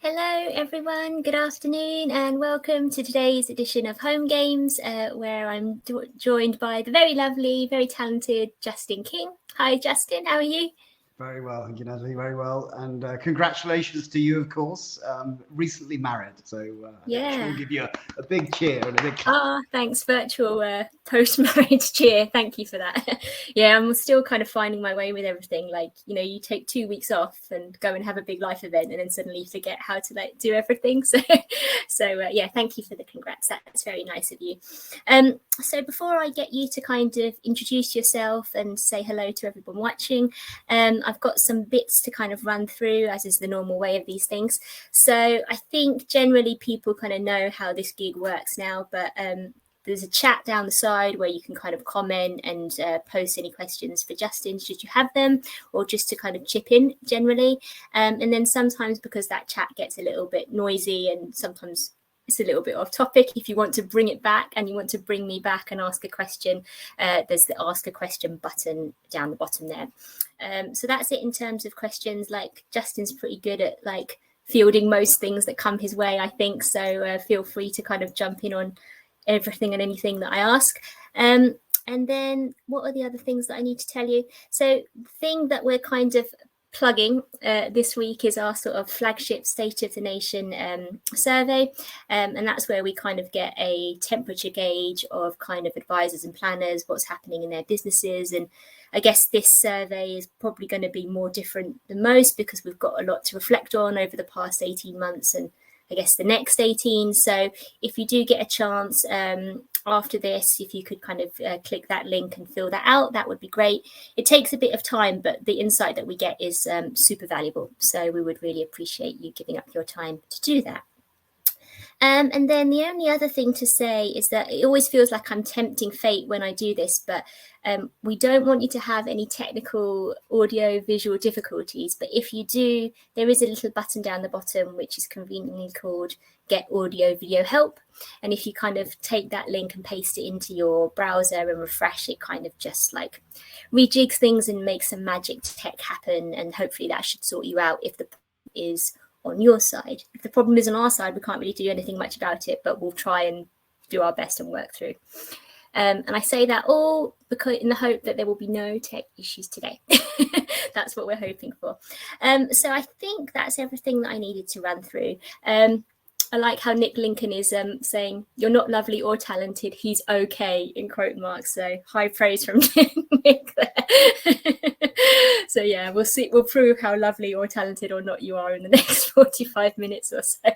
Hello everyone, good afternoon and welcome to today's edition of HomeGames where I'm joined by the very lovely, very talented Justin King. Hi Justin, how are you? Very well, thank you, Natalie. Very well, and congratulations to you, of course. Recently married, so I'm sure we'll give you a big cheer and a big clap. Ah, thanks, virtual post-marriage cheer. Thank you for that. Yeah, I'm still kind of finding my way with everything. Like, you know, you take 2 weeks off and go and have a big life event, and then suddenly you forget how to do everything. So yeah, thank you for the congrats. That's very nice of you. So before I get you to kind of introduce yourself and say hello to everyone watching, I've got some bits to kind of run through, as is the normal way of these things. So I think generally people kind of know how this gig works now, but there's a chat down the side where you can kind of comment and post any questions for Justin should you have them, or just to kind of chip in generally. And then sometimes, because that chat gets a little bit noisy and sometimes it's a little bit off topic, if you want to bring it back and you want to bring me back and ask a question, there's the ask a question button down the bottom there. So that's it in terms of questions. Like, Justin's pretty good at like fielding most things that come his way, I think, so feel free to kind of jump in on everything and anything that I ask. And then what are the other things that I need to tell you? So the thing that we're kind of plugging this week is our sort of flagship State of the Nation survey, and that's where we kind of get a temperature gauge of kind of advisors and planners, what's happening in their businesses. And I guess this survey is probably going to be more different than most because we've got a lot to reflect on over the past 18 months and I guess the next 18. So if you do get a chance after this, if you could kind of click that link and fill that out, that would be great. It takes a bit of time, but the insight that we get is super valuable. So we would really appreciate you giving up your time to do that. And then the only other thing to say is that it always feels like I'm tempting fate when I do this, but we don't want you to have any technical audio visual difficulties. But if you do, there is a little button down the bottom which is conveniently called Get Audio Video Help. And if you kind of take that link and paste it into your browser and refresh, it kind of just like rejigs things and makes some magic tech happen. And hopefully that should sort you out if the is on your side. If the problem is on our side, we can't really do anything much about it, but we'll try and do our best and work through. And I say that all because in the hope that there will be no tech issues today. That's what we're hoping for. So I think that's everything that I needed to run through. I like how Nick Lincoln is saying, "You're not lovely or talented, he's okay," in quote marks. So high praise from Nick there. So yeah, we'll see. We'll prove how lovely or talented or not you are in the next 45 minutes or so.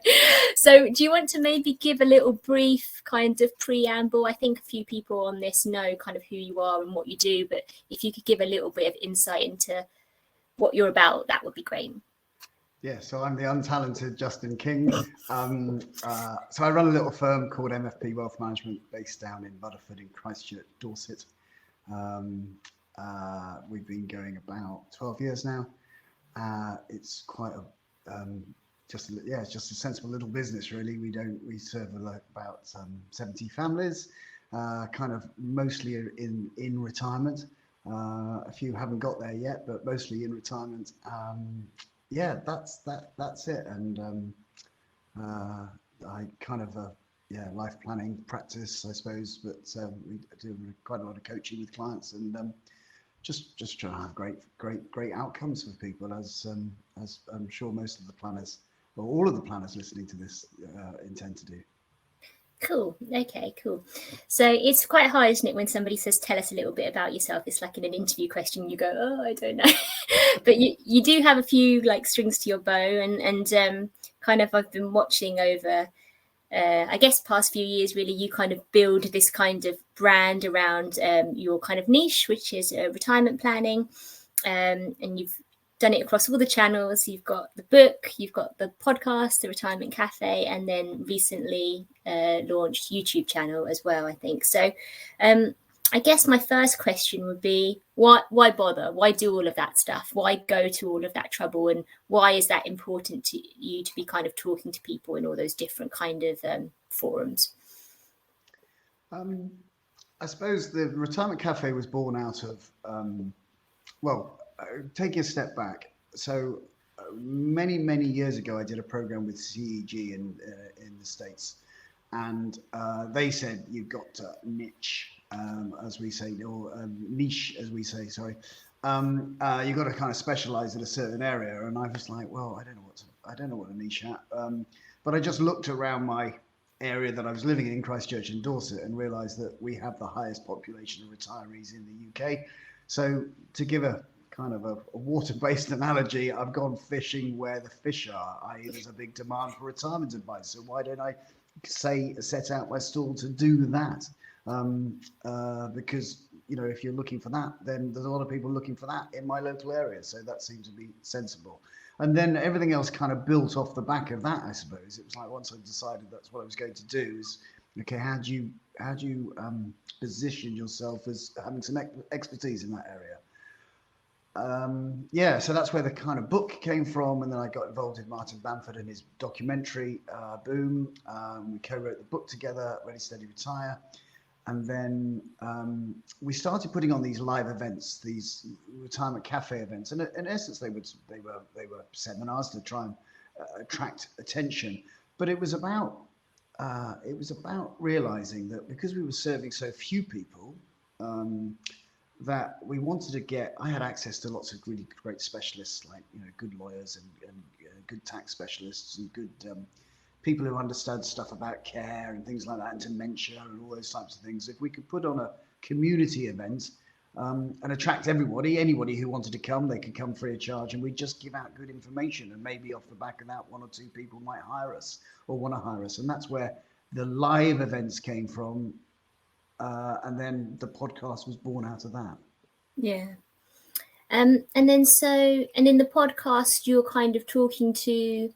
So do you want to maybe give a little brief kind of preamble? I think a few people on this know kind of who you are and what you do, but if you could give a little bit of insight into what you're about, that would be great. Yeah, so I'm the untalented Justin King. So I run a little firm called MFP Wealth Management based down in Butterford in Christchurch, Dorset. We've been going about 12 years now. It's quite a it's just a sensible little business, really. We serve about 70 families, kind of mostly in retirement. A few haven't got there yet, but mostly in retirement. Yeah, that's it. And I kind of life planning practice, I suppose, but we do quite a lot of coaching with clients and just trying to have great outcomes for people, as I'm sure most of the planners, or all of the planners listening to this, intend to do. Cool. Okay, cool. So it's quite hard, isn't it, when somebody says, "Tell us a little bit about yourself." It's like in an interview question, you go, "Oh, I don't know." But you do have a few like strings to your bow, and kind of I've been watching over, I guess, past few years, really, you kind of build this kind of brand around your kind of niche, which is retirement planning, and you've done it across all the channels. You've got the book, you've got the podcast, the Retirement Cafe, and then recently launched YouTube channel as well, I think. So I guess my first question would be, why bother? Why do all of that stuff? Why go to all of that trouble? And why is that important to you to be kind of talking to people in all those different kind of forums? I suppose the Retirement Cafe was born out of, taking a step back. So many years ago, I did a program with CEG in the States, and they said you've got to niche, as we say, or niche, as we say. Sorry, you've got to kind of specialize in a certain area. And I was like, well, I don't know what a niche at. But I just looked around my area that I was living in Christchurch and Dorset, and realised that we have the highest population of retirees in the UK. So to give a kind of a water-based analogy, I've gone fishing where the fish are, i.e. there's a big demand for retirement advice. So why don't I set out my stall to do that? Because, you know, if you're looking for that, then there's a lot of people looking for that in my local area. So that seems to be sensible. And then everything else kind of built off the back of that, I suppose. It was like, once I decided that's what I was going to do, is, okay, how do you position yourself as having some expertise in that area? Yeah, so that's where the kind of book came from, and then I got involved in Martin Bamford and his documentary, Boom. We co-wrote the book together, Ready, Steady, Retire, and then we started putting on these live events, these retirement cafe events, and in essence, they were seminars to try and attract attention, but it was about realizing that because we were serving so few people. That we wanted to get. I had access to lots of really great specialists, like, you know, good lawyers and good tax specialists and good people who understood stuff about care and things like that, and dementia and all those types of things. If we could put on a community event and attract anybody who wanted to come, they could come free of charge, and we'd just give out good information, and maybe off the back of that, one or two people might hire us or want to hire us. And that's where the live events came from. And then the podcast was born out of that. Yeah. And in the podcast, you're kind of talking to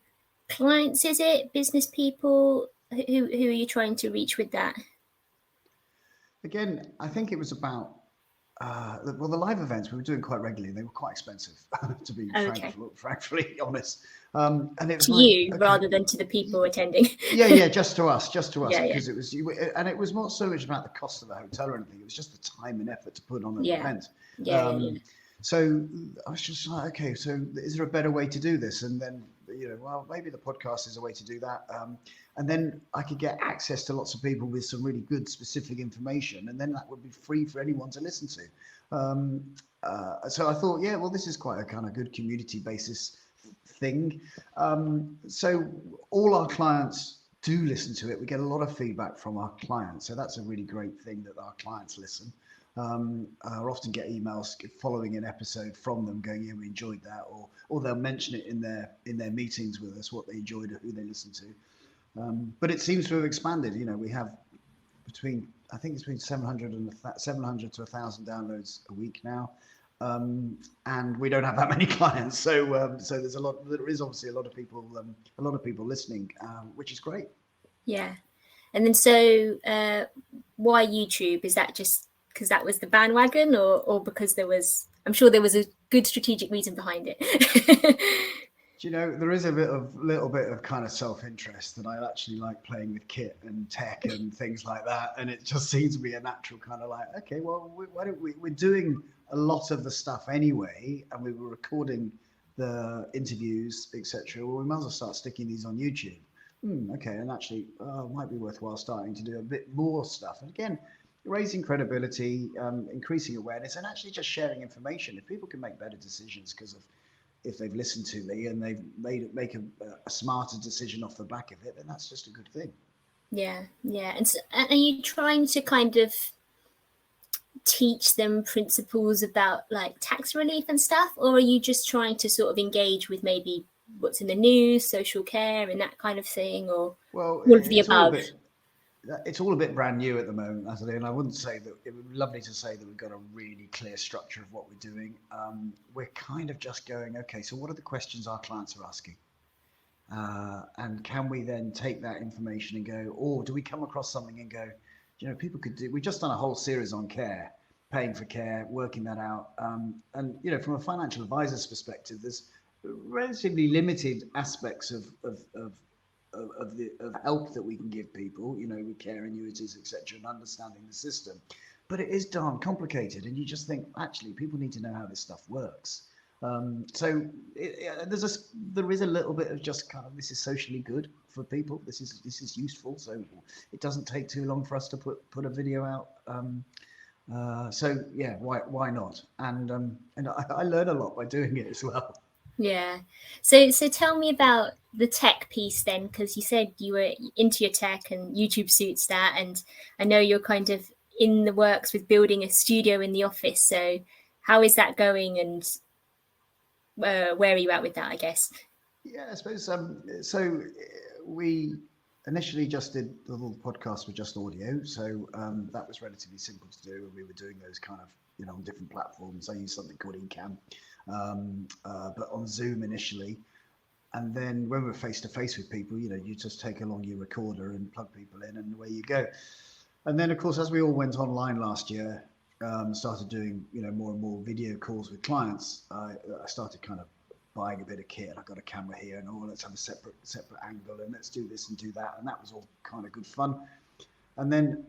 clients, is it? Business people? Who are you trying to reach with that? Again, I think it was about, the live events we were doing quite regularly. They were quite expensive, to be frankly honest. And it was to like, you, okay, rather than to the people attending. yeah, just to us, because it was, and it was not so much about the cost of the hotel or anything. It was just the time and effort to put on an event. So I was just like, okay, so is there a better way to do this? And then, you know, well, maybe the podcast is a way to do that. And then I could get access to lots of people with some really good specific information, and then that would be free for anyone to listen to. So I thought, yeah, well, this is quite a kind of good community basis thing. So all our clients do listen to it. We get a lot of feedback from our clients. So that's a really great thing, that our clients listen. I often get emails following an episode from them going, yeah, we enjoyed that, or they'll mention it in their meetings with us, what they enjoyed or who they listened to. But it seems to have expanded. You know, we have between 700 to 1,000 downloads a week now, and we don't have that many clients. So there's a lot. There is obviously a lot of people listening, which is great. Yeah, and then so why YouTube? Is that just because that was the bandwagon, or because I'm sure there was a good strategic reason behind it? You know, there is a little bit of kind of self-interest, that I actually like playing with kit and tech and things like that, and it just seems to be a natural kind of like, okay, well, why don't we're doing a lot of the stuff anyway, and we were recording the interviews, etc. Well, we might as well start sticking these on YouTube. Okay, and actually, it might be worthwhile starting to do a bit more stuff. And again, raising credibility, increasing awareness, and actually just sharing information. If people can make better decisions if they've listened to me and they've make a smarter decision off the back of it, then that's just a good thing. Yeah. And so, are you trying to kind of teach them principles about like tax relief and stuff, or are you just trying to sort of engage with maybe what's in the news, social care, and that kind of thing, or all of the above? It's all a bit brand new at the moment, Natalie, and I wouldn't say that. It would be lovely to say that we've got a really clear structure of what we're doing. We're kind of just going, okay, so what are the questions our clients are asking? And can we then take that information and go, or do we come across something and go, you know, people could do, we've just done a whole series on care, paying for care, working that out. And, you know, from a financial advisor's perspective, there's relatively limited aspects of help that we can give people, you know, with care, annuities, etc., and understanding the system. But it is darn complicated, and you just think, actually, people need to know how this stuff works. So there is a little bit of just kind of, this is socially good for people. This is useful. So it doesn't take too long for us to put a video out. So yeah, why not? And I learn a lot by doing it as well. Yeah. So tell me about the tech piece then, because you said you were into your tech and YouTube suits that, and I know you're kind of in the works with building a studio in the office. So how is that going, and where are you at with that, I guess? Yeah, I suppose. So we initially just did the little podcast with just audio, so that was relatively simple to do, and we were doing those kind of, on different platforms. I used something called Ecamm, but on Zoom initially. And then when we're face to face with people, you just take along your recorder and plug people in, and away you go. And then, of course, as we all went online last year, started doing more and more video calls with clients. I started kind of buying a bit of kit, and I got a camera here, and let's have a separate angle, and let's do this and do that, and that was all kind of good fun. And then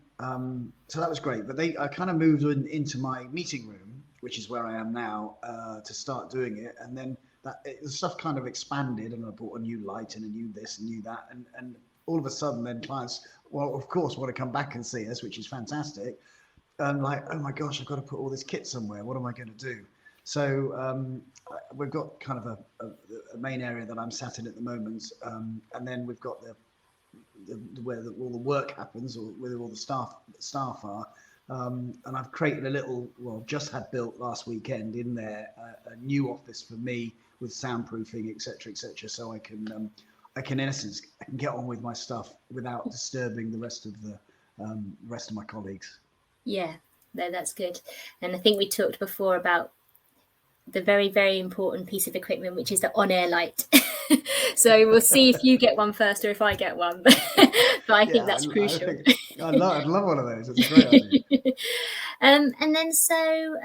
so that was great. But I kind of moved into my meeting room, which is where I am now, to start doing it. And then the stuff kind of expanded, and I bought a new light and a new this and new that, and all of a sudden then clients, well, of course, want to come back and see us, which is fantastic. And like, oh my gosh, I've got to put all this kit somewhere. What am I going to do? So we've got kind of a main area that I'm sat in at the moment, and then we've got where all the work happens, or where all the staff are. And I've created just had built last weekend in there a new office for me with soundproofing, etc., etc. So I can in essence get on with my stuff without disturbing the rest of my colleagues. Yeah, no, that's good. And I think we talked before about the very, very important piece of equipment, which is the on-air light. So we'll see if you get one first or if I get one. But I think that's crucial. I'd love one of those. It's a great idea. And then so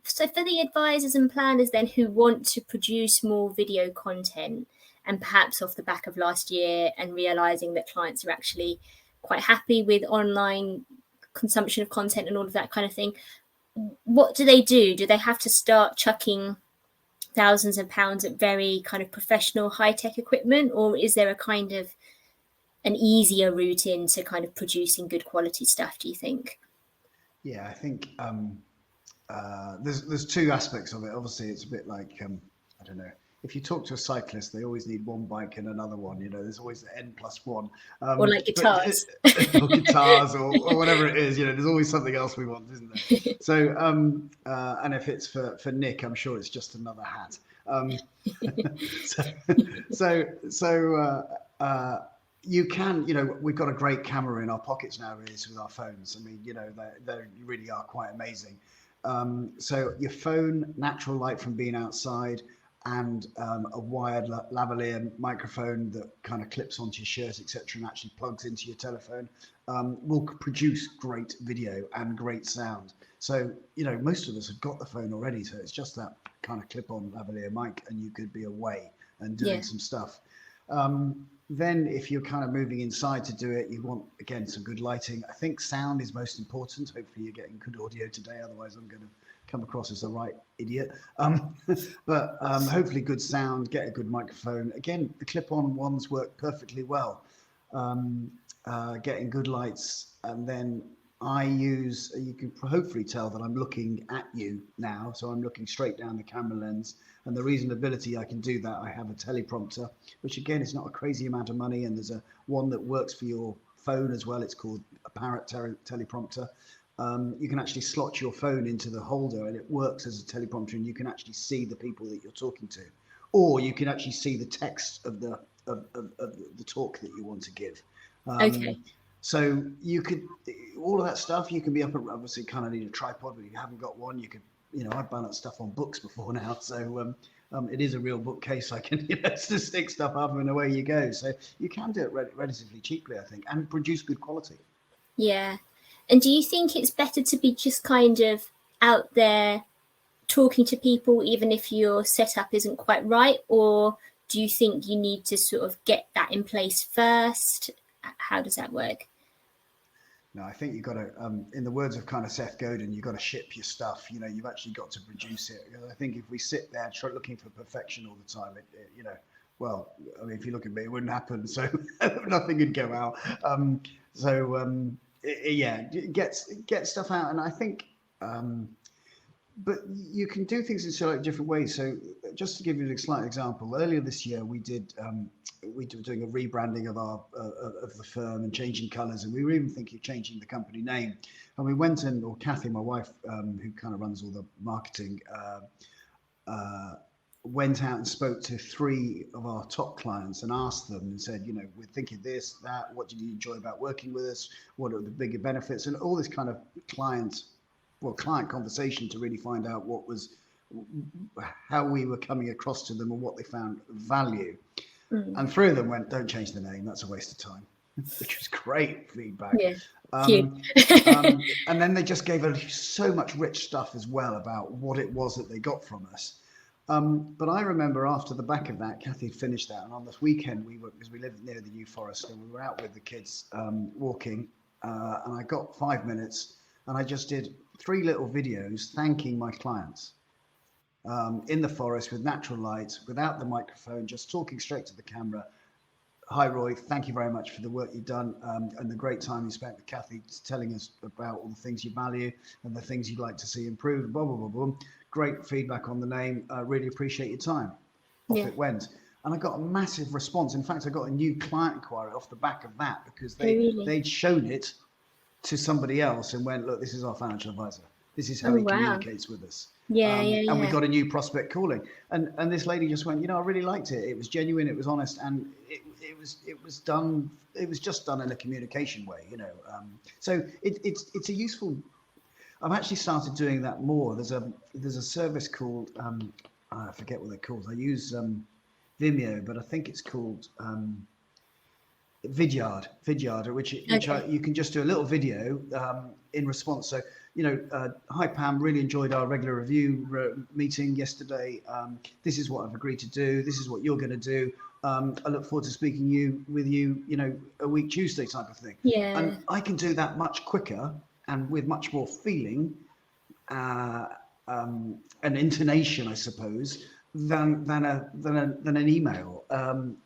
for the advisors and planners then who want to produce more video content, and perhaps off the back of last year and realizing that clients are actually quite happy with online consumption of content and all of that kind of thing, what do they do? Do they have to start chucking thousands of pounds at very kind of professional high-tech equipment, or is there a kind of an easier route into kind of producing good quality stuff, do you think? Yeah, I think there's two aspects of it. Obviously, it's a bit like I don't know. If you talk to a cyclist, they always need one bike and another one. There's always the N+1. Or like guitars. Or guitars or whatever it is. There's always something else we want, isn't there? So, and if it's for Nick, I'm sure it's just another hat. You can, we've got a great camera in our pockets nowadays with our phones. I mean, they really are quite amazing. So your phone, natural light from being outside, and a wired lavalier microphone that kind of clips onto your shirt, etc., and actually plugs into your telephone, will produce great video and great sound. So, most of us have got the phone already, so it's just that kind of clip-on lavalier mic, and you could be away and doing some stuff. Then if you're kind of moving inside to do it, you want, again, some good lighting. I think sound is most important. Hopefully you're getting good audio today, otherwise I'm going to come across as the right idiot. But hopefully good sound, get a good microphone. Again, the clip-on ones work perfectly well. Getting good lights, and then you can hopefully tell that I'm looking at you now, so I'm looking straight down the camera lens. And the reasonability I can do that, I have a teleprompter, which again is not a crazy amount of money, and there's one that works for your phone as well. It's called a Parrot teleprompter. You can actually slot your phone into the holder, and it works as a teleprompter, and you can actually see the people that you're talking to, or you can actually see the text of the talk that you want to give. Okay. So you could, all of that stuff, you can be up at, obviously kind of need a tripod, but if you haven't got one, you could, I've balanced stuff on books before now. So it is a real bookcase. I can, just stick stuff up and away you go. So you can do it relatively cheaply, I think, and produce good quality. Yeah. And do you think it's better to be just kind of out there talking to people, even if your setup isn't quite right? Or do you think you need to sort of get that in place first? How does that work? No, I think you've got to, in the words of kind of Seth Godin, you've got to ship your stuff. You've actually got to produce it. I think if we sit there looking for perfection all the time, well, I mean, if you look at me, it wouldn't happen. So nothing would go out. Yeah, get stuff out. And I think, but you can do things in slightly different ways. So just to give you a slight example, earlier this year we were doing a rebranding of of the firm and changing colours, and we were even thinking of changing the company name. And we went in, or Kathy, my wife, who kind of runs all the marketing, went out and spoke to 3 of our top clients and asked them and said, we're thinking this, that, what did you enjoy about working with us? What are the bigger benefits? And all this kind of client conversation to really find out how we were coming across to them and what they found value. And 3 of them went, don't change the name, that's a waste of time, which was great feedback. Yeah. And then they just gave us so much rich stuff as well about what it was that they got from us. But I remember after the back of that, Kathy had finished that, and on this weekend because we live near the New Forest, and we were out with the kids walking, and I got 5 minutes, and I just did 3 little videos thanking my clients in the forest with natural light, without the microphone, just talking straight to the camera. Hi, Roy. Thank you very much for the work you've done and the great time you spent with Kathy telling us about all the things you value and the things you'd like to see improve. Blah, blah, blah, blah. Great feedback on the name. Really appreciate your time. Off it went. And I got a massive response. In fact, I got a new client inquiry off the back of that because they'd shown it to somebody else and went, look, this is our financial advisor. This is how he communicates with us. And we got a new prospect calling. And this lady just went, I really liked it. It was genuine, it was honest, and it was done. It was just done in a communication way, So it's a useful. I've actually started doing that more. There's a service called I forget what they're called. I use Vimeo, but I think it's called Vidyard, which you can just do a little video in response. So, hi Pam, really enjoyed our regular review meeting yesterday. This is what I've agreed to do. This is what you're going to do. I look forward to speaking with you, a week Tuesday type of thing. Yeah. And I can do that much quicker and with much more feeling and intonation, I suppose, than an email.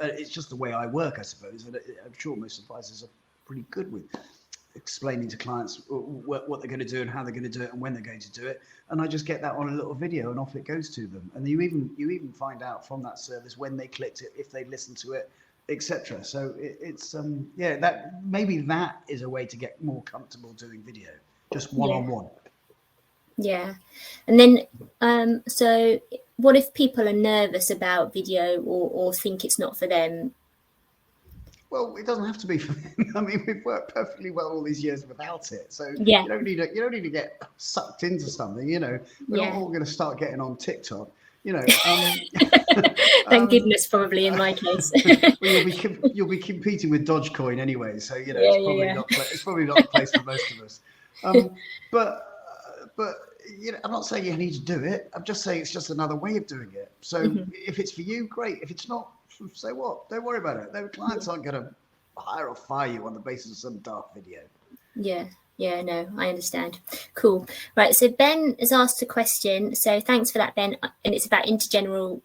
It's just the way I work, I suppose, and I'm sure most advisors are pretty good with explaining to clients what they're going to do and how they're going to do it and when they're going to do it. And I just get that on a little video and off it goes to them. And you even find out from that service when they clicked it, if they listened to it, etc. So it's that maybe that is a way to get more comfortable doing video, just one-on-one. Yeah. And then so what if people are nervous about video or think it's not for them? Well, it doesn't have to be for them. I mean, we've worked perfectly well all these years without it. So you don't need to get sucked into something. We're not all going to start getting on TikTok. Thank goodness, probably in my case. Well, you'll be competing with Dogecoin anyway, so it's probably not the place for most of us. But I'm not saying you need to do it. I'm just saying it's just another way of doing it. So if it's for you, great. If it's not, say what? Don't worry about it. Their clients aren't going to hire or fire you on the basis of some dark video. Yeah, no, I understand. Cool. Right, so Ben has asked a question. So thanks for that, Ben. And it's about intergenerational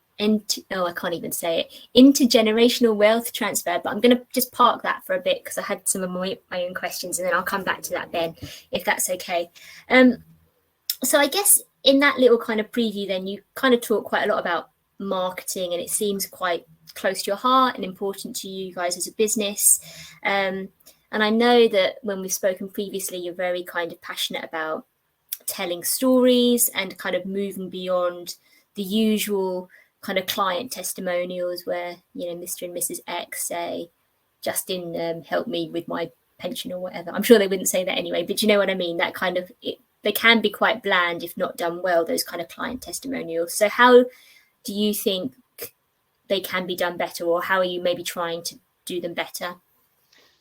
wealth transfer. But I'm going to just park that for a bit because I had some of my own questions, and then I'll come back to that, Ben, if that's okay. So I guess in that little kind of preview, then you kind of talk quite a lot about marketing, and it seems quite close to your heart and important to you guys as a business. And I know that when we've spoken previously, you're very kind of passionate about telling stories and kind of moving beyond the usual kind of client testimonials where, Mr. and Mrs. X say, Justin helped me with my pension or whatever. I'm sure they wouldn't say that anyway, but you know what I mean? That kind of, they can be quite bland if not done well, those kind of client testimonials. So how do you think they can be done better, or how are you maybe trying to do them better?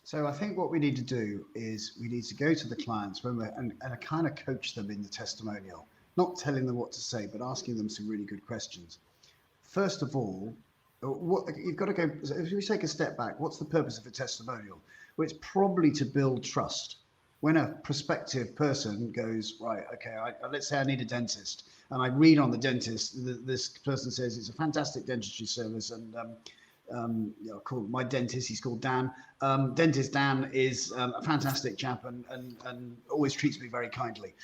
So I think what we need to do is we need to go to the clients and kind of coach them in the testimonial, not telling them what to say, but asking them some really good questions. First of all, you've got to go, if we take a step back, what's the purpose of a testimonial? Well, it's probably to build trust. when a prospective person goes, right, okay, let's say I need a dentist, and I read on the dentist, this person says it's a fantastic dentistry service, and call my dentist, he's called Dan. Dentist Dan is a fantastic chap and always treats me very kindly.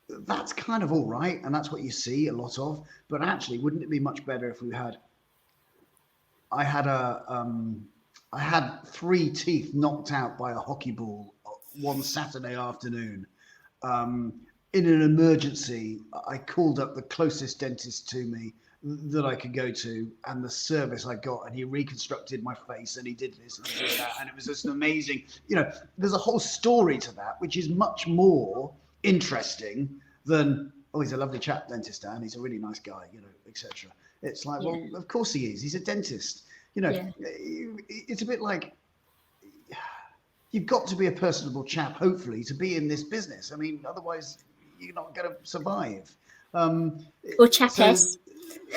That's kind of all right, and that's what you see a lot of. But actually, wouldn't it be much better if we had? I had 3 teeth knocked out by a hockey ball one Saturday afternoon. In an emergency, I called up the closest dentist to me that I could go to, and the service I got, and he reconstructed my face, and he did this and he did that, and it was just an amazing. There's a whole story to that, which is much more interesting than, oh, he's a lovely chap, dentist Dan, he's a really nice guy, etc. It's like, well, of course he is. He's a dentist. It's a bit like, you've got to be a personable chap, hopefully, to be in this business. I mean, otherwise you're not going to survive. Or chapess.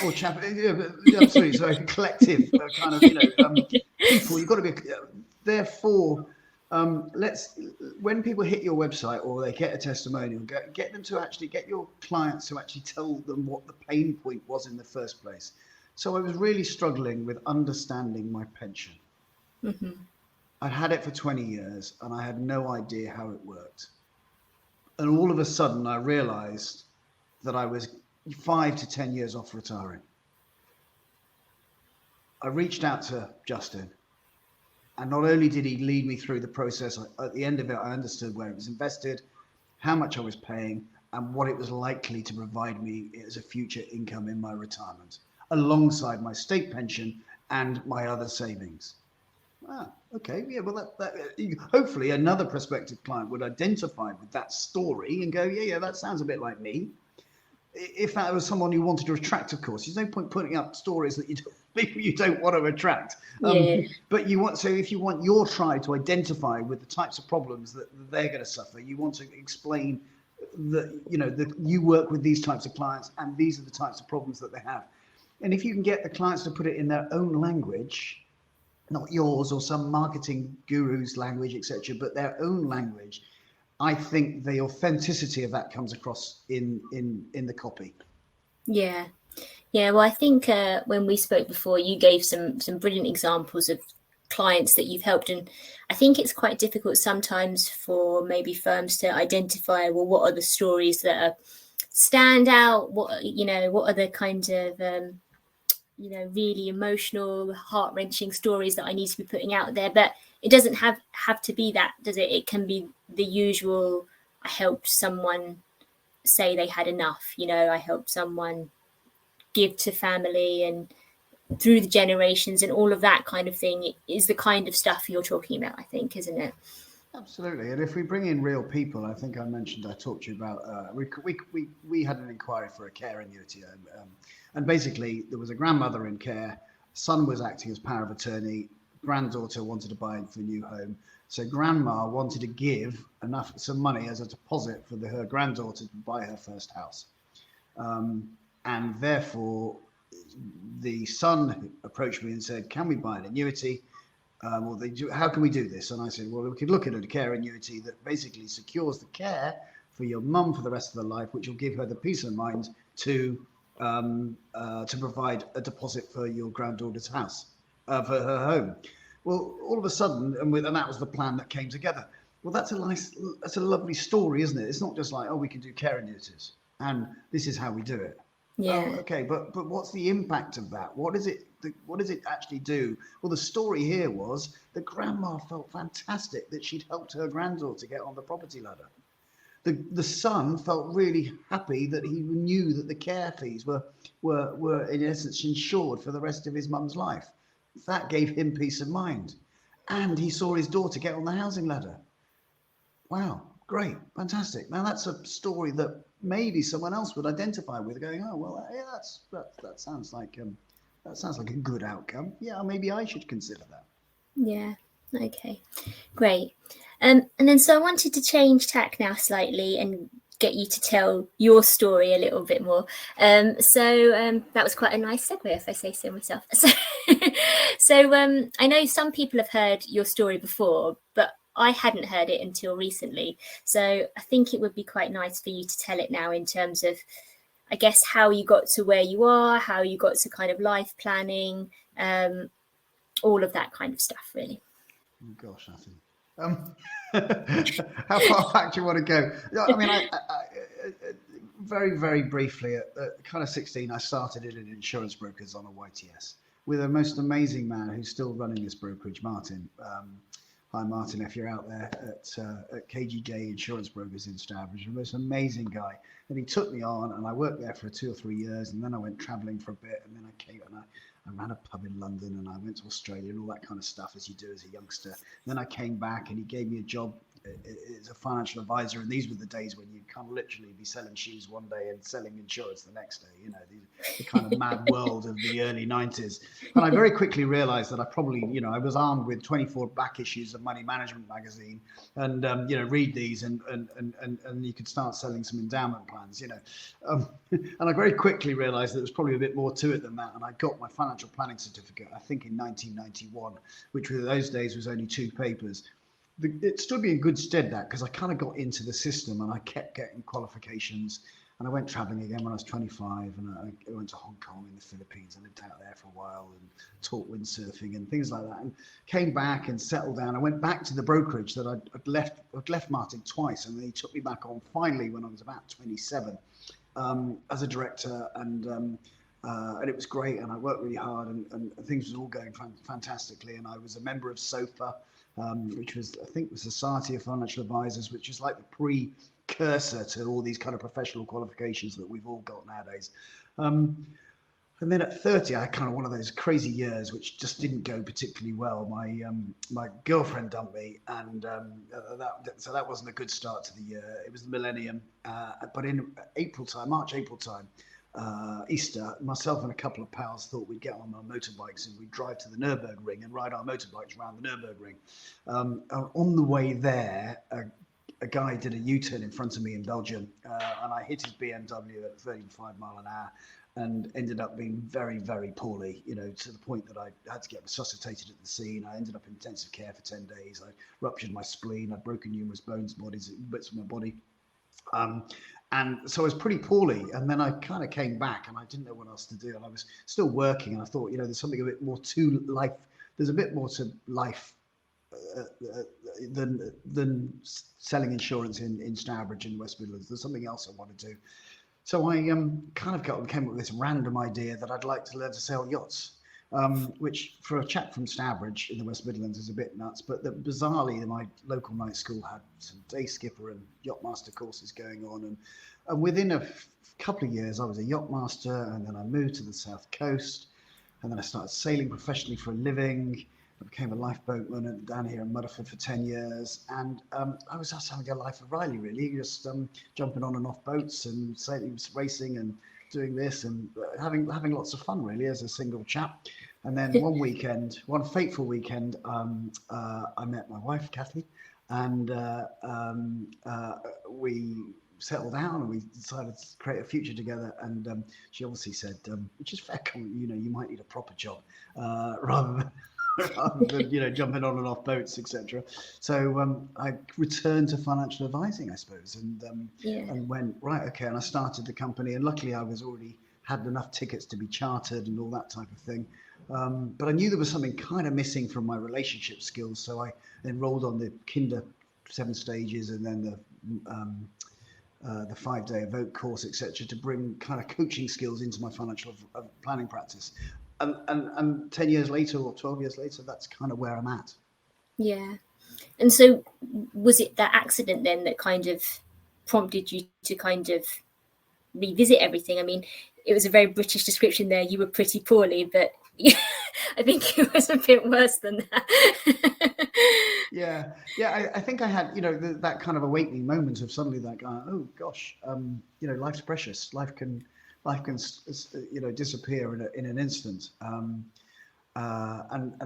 Or chap, yeah, absolutely. So collective kind of, people. You've got to be. Therefore, when people hit your website or they get a testimonial, get them to actually get your clients to actually tell them what the pain point was in the first place. So I was really struggling with understanding my pension. Mm-hmm. I'd had it for 20 years and I had no idea how it worked. And all of a sudden I realized that I was 5 to 10 years off retiring. I reached out to Justin, and not only did he lead me through the process, at the end of it, I understood where it was invested, how much I was paying, and what it was likely to provide me as a future income in my retirement, alongside my state pension and my other savings. Okay, yeah, well, hopefully another prospective client would identify with that story and go, yeah, that sounds a bit like me. If that was someone you wanted to attract, of course, there's no point putting up stories that you don't want to attract. But if you want your tribe to identify with the types of problems that they're going to suffer, you want to explain that, that you work with these types of clients and these are the types of problems that they have. And if you can get the clients to put it in their own language, not yours or some marketing guru's language, etc., but their own language, I think the authenticity of that comes across in the copy. Yeah. Well, I think when we spoke before, you gave some brilliant examples of clients that you've helped, and I think it's quite difficult sometimes for maybe firms to identify, well, what are the stories that stand out? What are the kinds of really emotional, heart-wrenching stories that I need to be putting out there? But it doesn't have to be that, does it? It can be the usual, I helped someone say they had enough, I helped someone give to family and through the generations, and all of that kind of thing is the kind of stuff you're talking about, I think, isn't it? Absolutely. And if we bring in real people, I think I talked to you about, we had an inquiry for a care annuity, and basically there was a grandmother in care, son was acting as power of attorney, granddaughter wanted to buy for a new home. So grandma wanted to give some money as a deposit for her granddaughter to buy her first house. And therefore the son approached me and said, can we buy an annuity? How can we do this? And I said, well, we could look at a care annuity that basically secures the care for your mum for the rest of her life, which will give her the peace of mind to provide a deposit for your granddaughter's house, for her home. Well, all of a sudden, and that was the plan that came together. Well, that's a lovely story, isn't it? It's not just like, oh, we can do care annuities, and this is how we do it. Yeah. Oh, okay, but what's the impact of that? What does it actually do? Well, the story here was that grandma felt fantastic that she'd helped her granddaughter get on the property ladder. The son felt really happy that he knew that the care fees were in essence insured for the rest of his mum's life. That gave him peace of mind. And he saw his daughter get on the housing ladder. Wow, great, fantastic. Now that's a story that maybe someone else would identify with, going, oh, well, yeah, that sounds like a good outcome. Yeah, maybe I should consider that. Yeah, okay, great. And then so I wanted to change tack now slightly and get you to tell your story a little bit more. So that was quite a nice segue, if I say so myself. So I know some people have heard your story before, but I hadn't heard it until recently. So I think it would be quite nice for you to tell it now in terms of, I guess, how you got to where you are, how you got to kind of life planning, all of that kind of stuff, really. Oh, gosh, Nathan. How far back do you want to go? I mean, I very, very briefly, at kind of 16, I started in insurance brokers on a YTS with a most amazing man who's still running this brokerage, Martin. Hi, Martin, if you're out there at KG Gay Insurance Brokers in Stourbridge, the most amazing guy. And he took me on, and I worked there for 2 or 3 years, and then I went travelling for a bit, and then I came and I ran a pub in London, and I went to Australia and all that kind of stuff as you do as a youngster. Then I came back, and he gave me a job as a financial advisor, and these were the days when you can't literally be selling shoes one day and selling insurance the next day, you know, the kind of mad world of the early 90s. And I very quickly realized that I probably, you know, I was armed with 24 back issues of Money Management magazine, and you know, read these and you could start selling some endowment plans, you know. And I very quickly realized that there was probably a bit more to it than that, and I got my financial planning certificate, I think in 1991, which in those days was only 2 papers. It stood me in good stead, that, because I kind of got into the system and I kept getting qualifications, and I went traveling again when I was 25, and I went to Hong Kong in the Philippines. I lived out there for a while and taught windsurfing and things like that, and came back and settled down. I went back to the brokerage that I'd left Martin twice, and then he took me back on finally when I was about 27 as a director, and it was great, and I worked really hard, and things were all going fantastically. And I was a member of SOFA, which was, I think, the Society of Financial Advisors, which is like the precursor to all these kind of professional qualifications that we've all got nowadays. And then at 30, I had kind of one of those crazy years which just didn't go particularly well. My girlfriend dumped me, and so that wasn't a good start to the year. It was the millennium, but in March, April time, Easter, myself and a couple of pals thought we'd get on our motorbikes and we'd drive to the Nürburgring and ride our motorbikes around the Nürburgring. On the way there, a guy did a U-turn in front of me in Belgium, and I hit his BMW at 35 mile an hour and ended up being very, very poorly, you know, to the point that I had to get resuscitated at the scene. I ended up in intensive care for 10 days. I ruptured my spleen. I'd broken numerous bits of my body. And so I was pretty poorly, and then I kind of came back, and I didn't know what else to do, and I was still working, and I thought, you know, there's something a bit more to life. There's a bit more to life than selling insurance in Stourbridge in West Midlands. There's something else I want to do. So I came up with this random idea that I'd like to learn to sail yachts. Which for a chap from Stourbridge in the West Midlands is a bit nuts, but bizarrely my local night school had some day skipper and yacht master courses going on, and within a couple of years I was a yacht master, and then I moved to the south coast, and then I started sailing professionally for a living. I became a lifeboatman down here in Mudderford for 10 years, and I was just having a life of Riley, really, just jumping on and off boats and sailing, racing, and doing this, and having lots of fun, really, as a single chap. And then one fateful weekend, I met my wife, Kathy, and we settled down, and we decided to create a future together. And she obviously said, which is fair comment, you know, you might need a proper job rather than you know, jumping on and off boats, etc. So I returned to financial advising, I suppose, and went, right, okay, and I started the company, and luckily I was already had enough tickets to be chartered and all that type of thing. But I knew there was something kind of missing from my relationship skills, so I enrolled on the Kinder 7 stages, and then the 5-day Evoke course, etc., to bring kind of coaching skills into my financial planning practice. And 10 years later or 12 years later, that's kind of where I'm at. Yeah. And so was it that accident then that kind of prompted you to kind of revisit everything? I mean, it was a very British description there. You were pretty poorly, but I think it was a bit worse than that. Yeah. I think I had, you know, that kind of awakening moment of suddenly that guy, oh gosh, you know, life's precious. Life can, you know, disappear in an instant. And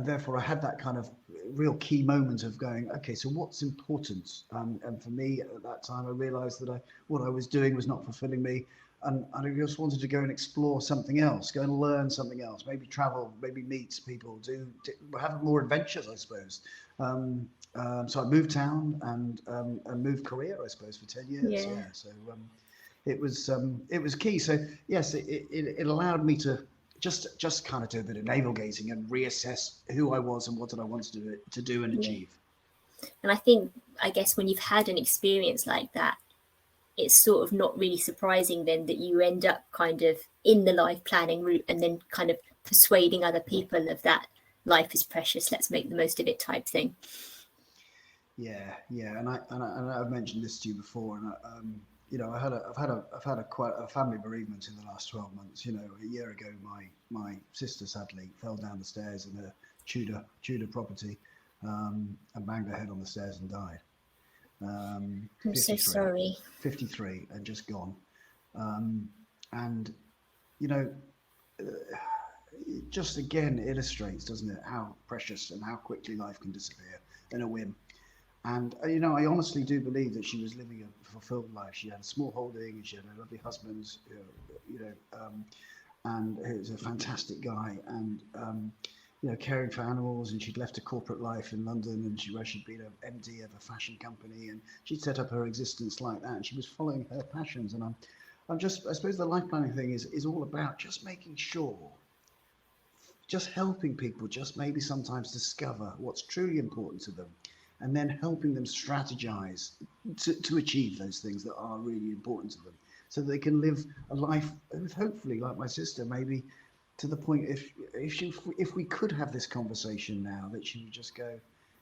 therefore I had that kind of real key moment of going, okay, so what's important? And for me at that time, I realized that what I was doing was not fulfilling me. and I just wanted to go and explore something else, go and learn something else, maybe travel, maybe meet people, have more adventures, I suppose. So I moved town and moved career, I suppose, for 10 years. Yeah. Yeah. So it was key. So yes, it allowed me to just kind of do a bit of navel gazing and reassess who I was and what did I want to do and Yeah. achieve. And I guess when you've had an experience like that, it's sort of not really surprising then that you end up kind of in the life planning route and then kind of persuading other people of that life is precious, let's make the most of it type thing. Yeah, yeah, and I've mentioned this to you before, and you know, I've had a quite a family bereavement in the last 12 months. You know, a year ago, my sister sadly fell down the stairs in a Tudor property, and banged her head on the stairs and died. I'm 53, so sorry. 53, and just gone. And you know, it just again illustrates, doesn't it, how precious and how quickly life can disappear in a whim. And you know, I honestly do believe that she was living a fulfilled life. She had a small holding, she had a lovely husband, you know, and he was a fantastic guy, and you know, caring for animals. And she'd left a corporate life in London, and where she'd been an MD of a fashion company, and she'd set up her existence like that. And she was following her passions. And I'm just, I suppose the life planning thing is all about just making sure, just helping people, just maybe sometimes discover what's truly important to them, and then helping them strategize to achieve those things that are really important to them, so that they can live a life, hopefully, like my sister, maybe to the point, if we could have this conversation now, that she would just go,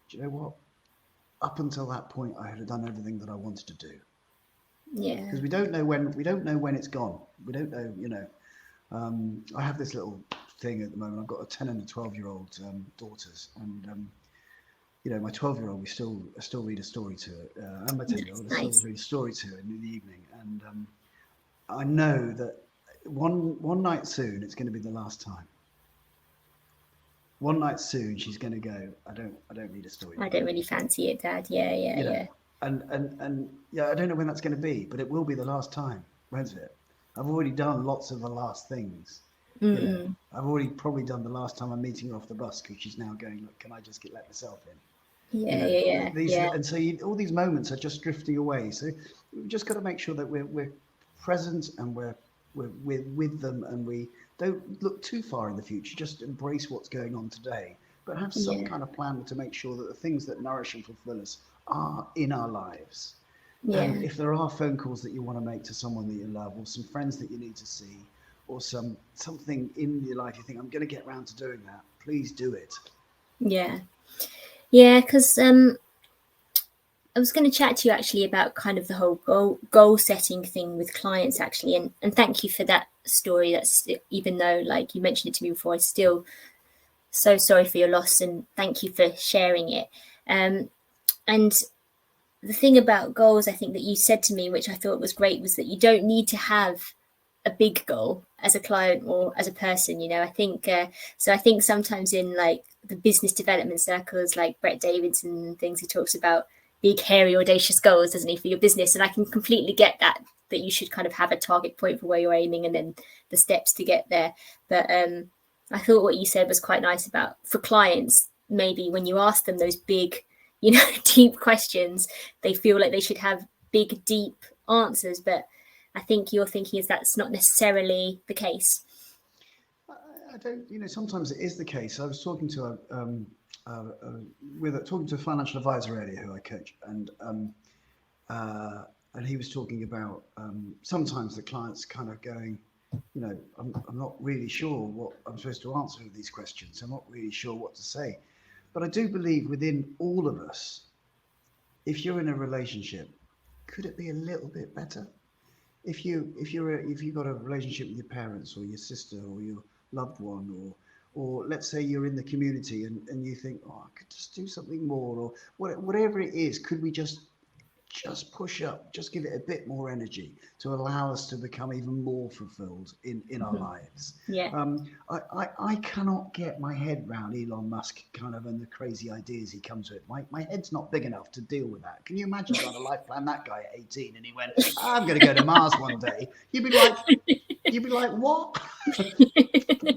do you know what? Up until that point, I had done everything that I wanted to do. Yeah. Because we don't know when it's gone. We don't know, you know. I have this little thing at the moment. I've got a 10 and a 12-year-old daughters, and you know, my 12-year-old, I still read a story to her, and my 10-year-old, I still read a story to her in the evening, and I know that one night soon it's going to be the last time. One night soon she's going to go, I don't read a story. I don't really fancy it, Dad. Yeah, You know, yeah. and yeah, I don't know when that's going to be, but it will be the last time, won't it? I've already done lots of the last things. You know, Mm-mm. I've already probably done the last time I'm meeting her off the bus, because she's now going, look, can I just let myself in? You Yeah, know, yeah, these yeah. and so all these moments are just drifting away. So we've just got to make sure that we're present, and we're with them, and we don't look too far in the future. Just embrace what's going on today, but have some Yeah, kind of plan to make sure that the things that nourish and fulfill us are in our lives. yeah, And if there are phone calls that you want to make to someone that you love, or some friends that you need to see, or something in your life you think, I'm going to get around to doing that, please do it. yeah. Yeah, because I was going to chat to you actually about kind of the whole goal setting thing with clients actually, and thank you for that story. That's, even though like you mentioned it to me before, I still so sorry for your loss, and thank you for sharing it. And the thing about goals, I think that you said to me, which I thought was great, was that you don't need to have a big goal as a client or as a person. You know, I think so. I think sometimes in like the business development circles, like Brett Davidson and things, he talks about big, hairy, audacious goals, doesn't he, for your business? And I can completely get that you should kind of have a target point for where you're aiming and then the steps to get there. But I thought what you said was quite nice about for clients, maybe when you ask them those big, you know, deep questions, they feel like they should have big, deep answers. But I think your thinking is that's not necessarily the case. I don't, you know, sometimes it is the case. I was talking to talking to a financial advisor earlier who I coach, and he was talking about sometimes the clients kind of going, you know, I'm not really sure what I'm supposed to answer with these questions. I'm not really sure what to say. But I do believe within all of us, if you're in a relationship, could it be a little bit better? If you've got a relationship with your parents or your sister or your loved one, or let's say you're in the community, and you think, oh, I could just do something more, or whatever it is, could we just just push up, just give it a bit more energy to allow us to become even more fulfilled in our lives. Yeah. I cannot get my head round Elon Musk kind of and the crazy ideas he comes with. My head's not big enough to deal with that. Can you imagine trying to life plan that guy at 18 and he went, I'm going to go to Mars one day? You'd be like, what?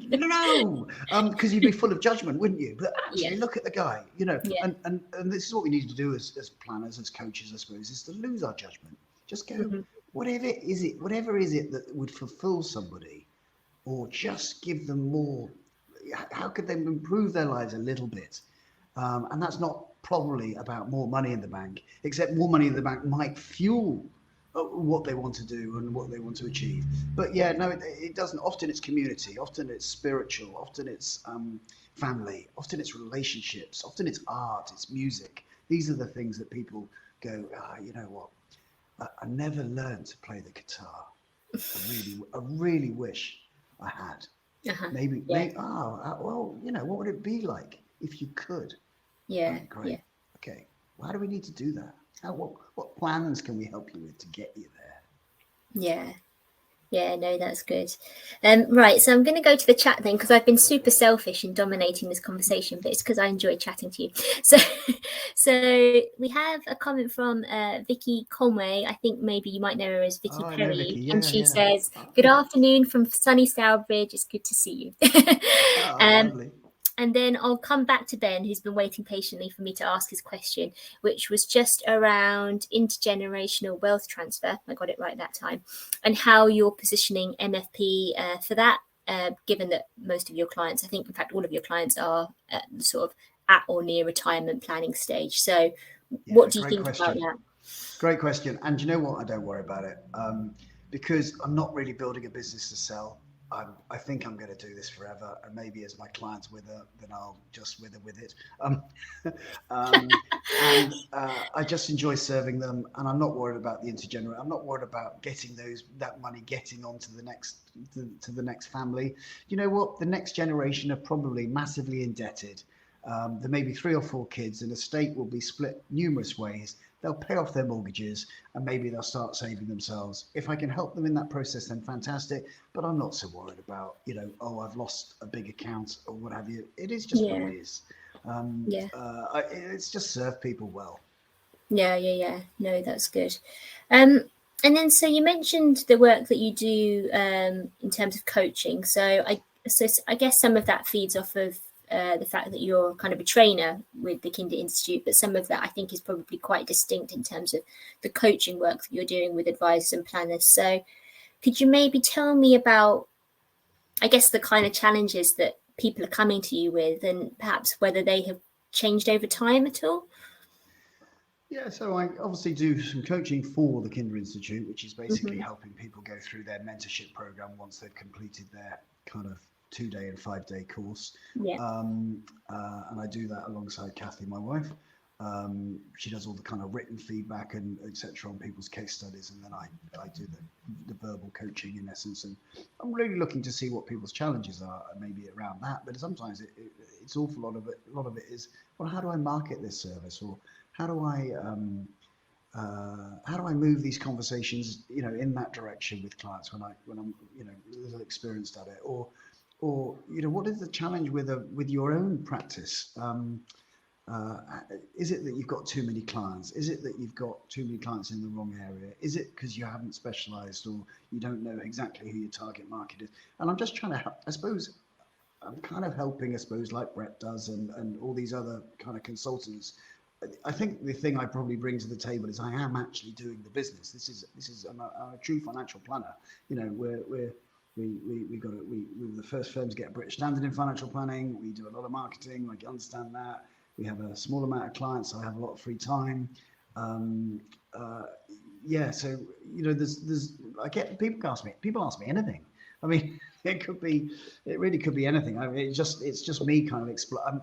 No, because you'd be full of judgment, wouldn't you? But actually, Yeah. look at the guy, you know, Yeah. and this is what we need to do as planners, as coaches, I suppose, is to lose our judgment. Just go, whatever is it that would fulfill somebody, or just give them more. How could they improve their lives a little bit? And that's not probably about more money in the bank, except more money in the bank might fuel what they want to do and what they want to achieve. But yeah, no, it doesn't. Often it's community, often it's spiritual, often it's family, often it's relationships, often it's art, it's music. These are the things that people go, you know what? I never learned to play the guitar. I really wish I had. Maybe, Yeah. well, you know, what would it be like if you could? Yeah. Okay, great. Yeah. Okay, why do we need to do that? What plans can we help you with to get you there? Yeah. Yeah, no, that's good. Right, so I'm going to go to the chat then, because I've been super selfish in dominating this conversation, but it's because I enjoy chatting to you. So we have a comment from Vicky Conway. I think maybe you might know her as Vicky I know Perry. Vicky. And Yeah, she yeah. says, good afternoon from sunny Stourbridge. It's good to see you. Lovely. And then I'll come back to Ben, who's been waiting patiently for me to ask his question, which was just around intergenerational wealth transfer. I got it right that time. And how you're positioning MFP for that, given that most of your clients, I think, in fact, all of your clients are sort of at or near retirement planning stage. So what do you think about that? Great question. And you know what? I don't worry about it because I'm not really building a business to sell. I think I'm going to do this forever, and maybe as my clients wither, then I'll just wither with it. And I just enjoy serving them, and I'm not worried about the intergenerational. I'm not worried about getting that money getting on to the next family. You know what? The next generation are probably massively indebted. There may be 3 or 4 kids, and the estate will be split numerous ways. They'll pay off their mortgages and maybe they'll start saving themselves. If I can help them in that process, then fantastic. But I'm not so worried about, you know, I've lost a big account or what have you. It is just what it is. It's just serve people well. Yeah. No, that's good. And then, so you mentioned the work that you do in terms of coaching. So I guess some of that feeds off of the fact that you're kind of a trainer with the Kinder Institute, but some of that I think is probably quite distinct in terms of the coaching work that you're doing with advisors and planners. So could you maybe tell me about, I guess, the kind of challenges that people are coming to you with, and perhaps whether they have changed over time at all? Yeah, so I obviously do some coaching for the Kinder Institute, which is basically helping people go through their mentorship program once they've completed their kind of 2-day and 5-day course. Yeah. And I do that alongside Kathy, my wife. She does all the kind of written feedback and etc. on people's case studies, and then I do the verbal coaching in essence. And I'm really looking to see what people's challenges are, maybe around that. But sometimes it's awful lot of it. A lot of it is, well, how do I market this service, or how do I move these conversations, you know, in that direction with clients when I'm, you know, little experienced at it, or you know, what is the challenge with your own practice? Is it that you've got too many clients? Is it that you've got too many clients in the wrong area? Is it because you haven't specialized, or you don't know exactly who your target market is? And I'm just trying to help, I suppose. I'm kind of helping, I suppose, like Brett does, and all these other kind of consultants. I think the thing I probably bring to the table is I am actually doing the business. This is I'm a true financial planner. You know, we were the first firm to get a British standard in financial planning. We do a lot of marketing. I understand that. We have a small amount of clients, so I have a lot of free time. Yeah, so you know, I get people ask me anything. I mean, it really could be anything. I mean, it's just me kind of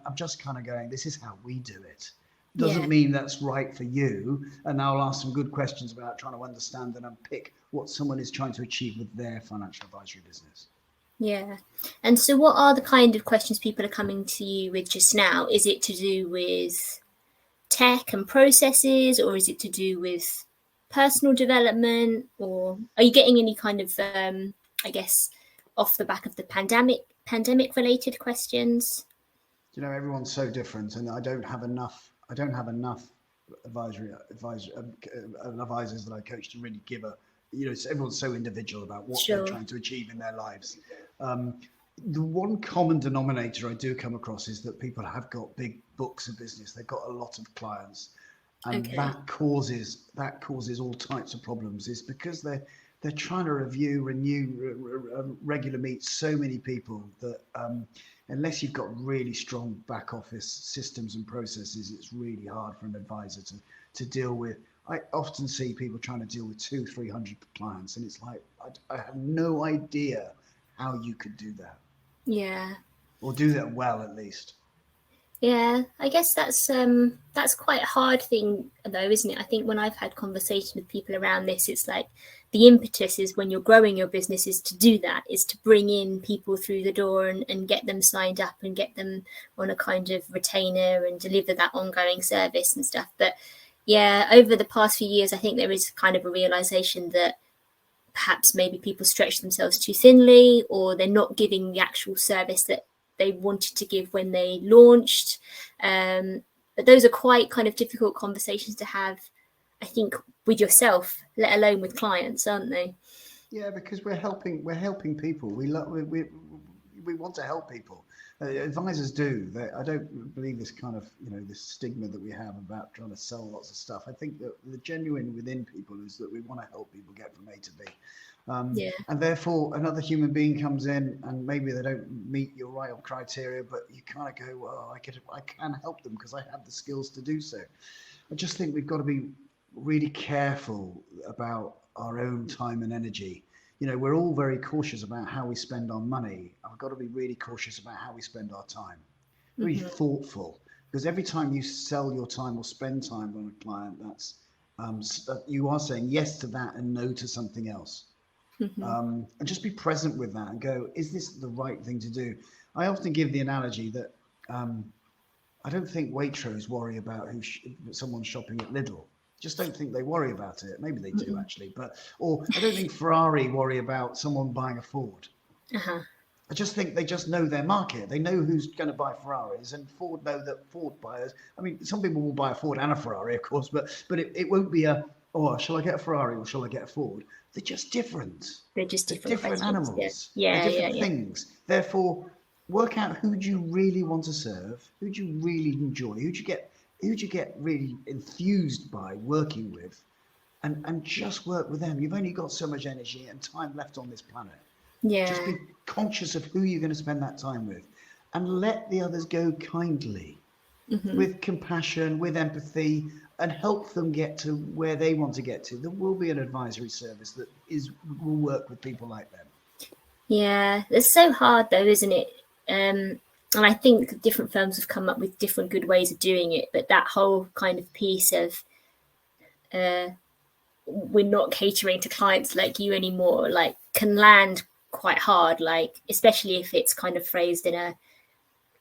I'm just kind of going, this is how we do it. Doesn't mean that's right for you. And now I'll ask some good questions about trying to understand and unpick what someone is trying to achieve with their financial advisory business. Yeah. And so what are the kind of questions people are coming to you with just now? Is it to do with tech and processes, or is it to do with personal development, or are you getting any kind of, I guess, off the back of the pandemic related questions? You know, everyone's so different, and I don't have enough advisors that I coach to really give a, you know, everyone's so individual about what they're trying to achieve in their lives. The one common denominator I do come across is that people have got big books of business. They've got a lot of clients, and that causes all types of problems. Is because they're trying to renew, regular meet so many people that unless you've got really strong back office systems and processes, it's really hard for an advisor to deal with. I often see people trying to deal with 200-300 clients, and it's like, I have no idea how you could do that. Yeah. Or do that well, at least. Yeah, I guess that's quite a hard thing though, isn't it? I think when I've had conversation with people around this, it's like the impetus is when you're growing your business is to do that, is to bring in people through the door and get them signed up and get them on a kind of retainer and deliver that ongoing service and stuff. But yeah, over the past few years, I think there is kind of a realization that perhaps maybe people stretch themselves too thinly, or they're not giving the actual service that they wanted to give when they launched. But those are quite kind of difficult conversations to have, I think, with yourself, let alone with clients, aren't they? Yeah, because we're helping people. We want to help people. Advisors do. I don't believe this kind of, you know, this stigma that we have about trying to sell lots of stuff. I think that the genuine within people is that we want to help people get from A to B. And therefore, another human being comes in and maybe they don't meet your right criteria, but you kind of go, well, I can help them because I have the skills to do so. I just think we've got to be really careful about our own time and energy. You know, we're all very cautious about how we spend our money. I've got to be really cautious about how we spend our time. Very thoughtful, because every time you sell your time or spend time on a client, that's you are saying yes to that and no to something else. And just be present with that and go, is this the right thing to do? I often give the analogy that I don't think Waitrose worry about someone's shopping at Lidl. Just don't think they worry about it. Maybe they do actually, or I don't think Ferrari worry about someone buying a Ford. I just think they just know their market. They know who's going to buy Ferraris, and Ford know that Ford buyers. I mean, some people will buy a Ford and a Ferrari, of course, but it won't be shall I get a Ferrari or shall I get a Ford? They're just different. They're just different animals. Yeah. They're different things. Therefore, work out who do you really want to serve, who do you really enjoy, who do you get really enthused by working with, and just work with them. You've only got so much energy and time left on this planet. Just be conscious of who you're going to spend that time with, and let the others go kindly, with compassion, with empathy, and help them get to where they want to get to. There will be an advisory service that will work with people like them. Yeah, it's so hard though, isn't it? And I think different firms have come up with different good ways of doing it, but that whole kind of piece of we're not catering to clients like you anymore, like, can land quite hard, like, especially if it's kind of phrased in a,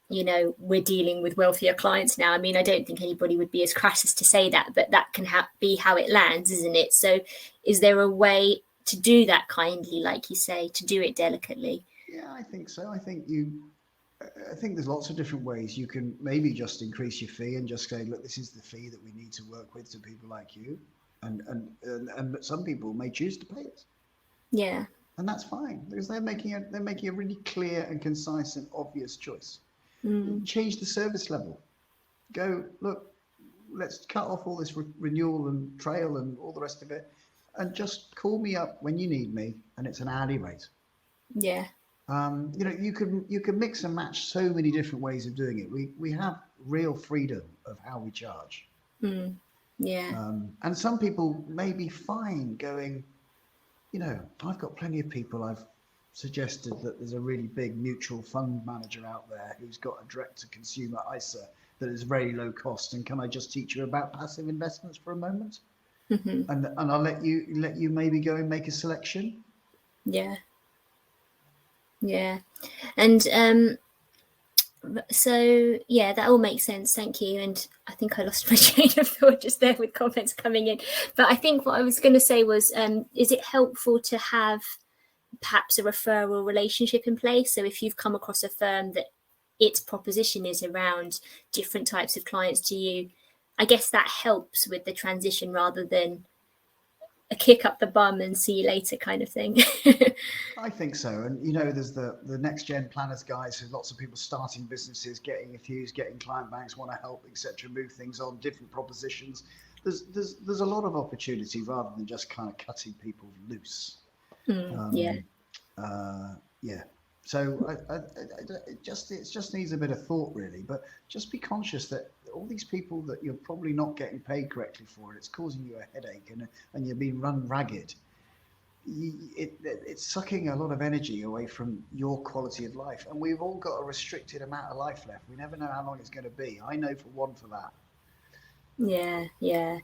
you know, we're dealing with wealthier clients now. I mean, I don't think anybody would be as crass as to say that, but that can be how it lands, isn't it? So is there a way to do that kindly, like you say, to do it delicately? Yeah, I think so. I think there's lots of different ways. You can maybe just increase your fee and just say, look, this is the fee that we need to work with to people like you. And some people may choose to pay it. Yeah. And that's fine, because they're making a really clear and concise and obvious choice. Change the service level. Go, look, let's cut off all this renewal and trail and all the rest of it, and just call me up when you need me, and it's an hourly rate. Yeah. You know, you can mix and match so many different ways of doing it. We have real freedom of how we charge. Yeah. And some people may be fine going, you know, I've got plenty of people I've suggested that there's a really big mutual fund manager out there who's got a direct to consumer ISA that is very low cost, and can I just teach you about passive investments for a moment? And I'll let you maybe go and make a selection. Yeah. And So yeah, that all makes sense. Thank you. And I think I lost my train of thought just there with comments coming in. But I think what I was going to say was, is it helpful to have perhaps a referral relationship in place? So if you've come across a firm that its proposition is around different types of clients to you, I guess that helps with the transition rather than a kick up the bum and see you later kind of thing. I think so. And, you know, there's the next gen planners guys, who lots of people starting businesses, getting infused, getting client banks, want to help, etc., move things on, different propositions. There's a lot of opportunity rather than just kind of cutting people loose. Yeah. Yeah. So it just needs a bit of thought, really. But just be conscious that all these people that you're probably not getting paid correctly for, and it's causing you a headache, and you're being run ragged. It's sucking a lot of energy away from your quality of life, and we've all got a restricted amount of life left. We never know how long it's going to be. I know for that. Yeah.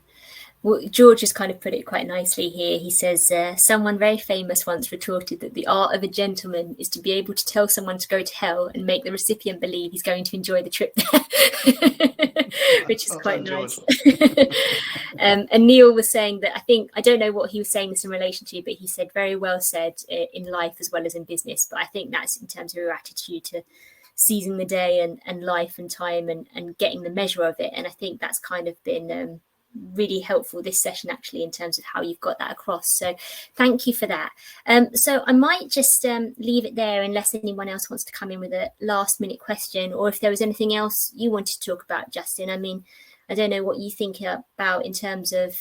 Well, George has kind of put it quite nicely here. He says, someone very famous once retorted that the art of a gentleman is to be able to tell someone to go to hell and make the recipient believe he's going to enjoy the trip there, which is quite nice. And Neil was saying that, I don't know what he was saying this in relation to, but he said very well said in life as well as in business. But I think that's in terms of your attitude to seizing the day and life and time and getting the measure of it. And I think that's kind of been really helpful this session, actually, in terms of how you've got that across. So thank you for that. So I might just leave it there unless anyone else wants to come in with a last minute question, or if there was anything else you wanted to talk about, Justin. I mean, I don't know what you think about in terms of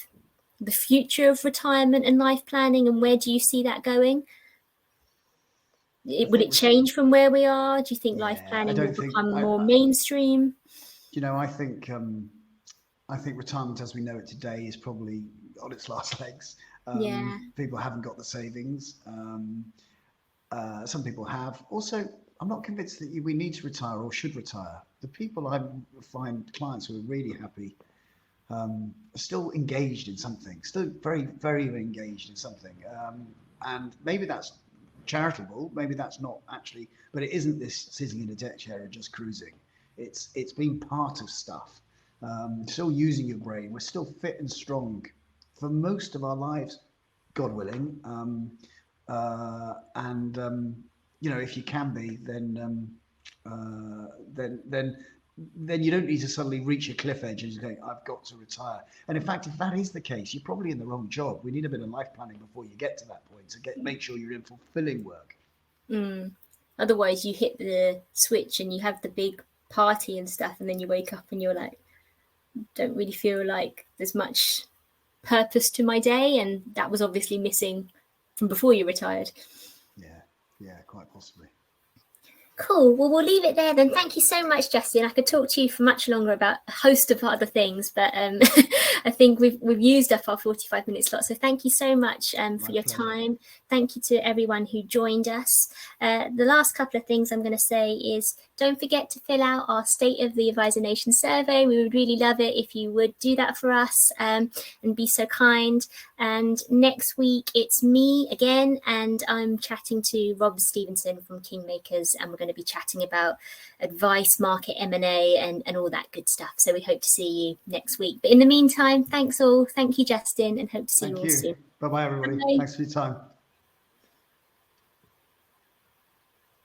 the future of retirement and life planning, and where do you see that going? Will it change from where we are? Do you think life planning will become more mainstream? You know, I think retirement as we know it today is probably on its last legs. People haven't got the savings. Some people have. Also, I'm not convinced that we need to retire or should retire. The people I find, clients who are really happy, are still engaged in something, still very, very engaged in something. And maybe that's charitable, maybe that's not actually, but it isn't this sitting in a deck chair and just cruising. It's being part of stuff, still using your brain. We're still fit and strong for most of our lives, God willing. You know, if you can be, then you don't need to suddenly reach a cliff edge and go, I've got to retire. And in fact, if that is the case, you're probably in the wrong job. We need a bit of life planning before you get to that point to make sure you're in fulfilling work. Otherwise, you hit the switch and you have the big party and stuff, and then you wake up and you're like, don't really feel like there's much purpose to my day, and that was obviously missing from before you retired. Yeah, quite possibly. Cool. Well, we'll leave it there then. Thank you so much, Justin. I could talk to you for much longer about a host of other things, but I think we've used up our 45-minute slot. So thank you so much for your time. Thank you to everyone who joined us. The last couple of things I'm going to say is, don't forget to fill out our State of the Advisor Nation survey. We would really love it if you would do that for us and be so kind. And next week, it's me again, and I'm chatting to Rob Stevenson from Kingmakers, and we're going to be chatting about advice, market M&A, and all that good stuff. So we hope to see you next week. But in the meantime, thanks all. Thank you, Justin, and hope to see you all soon. Bye-bye, everybody. Bye. Thanks for your time.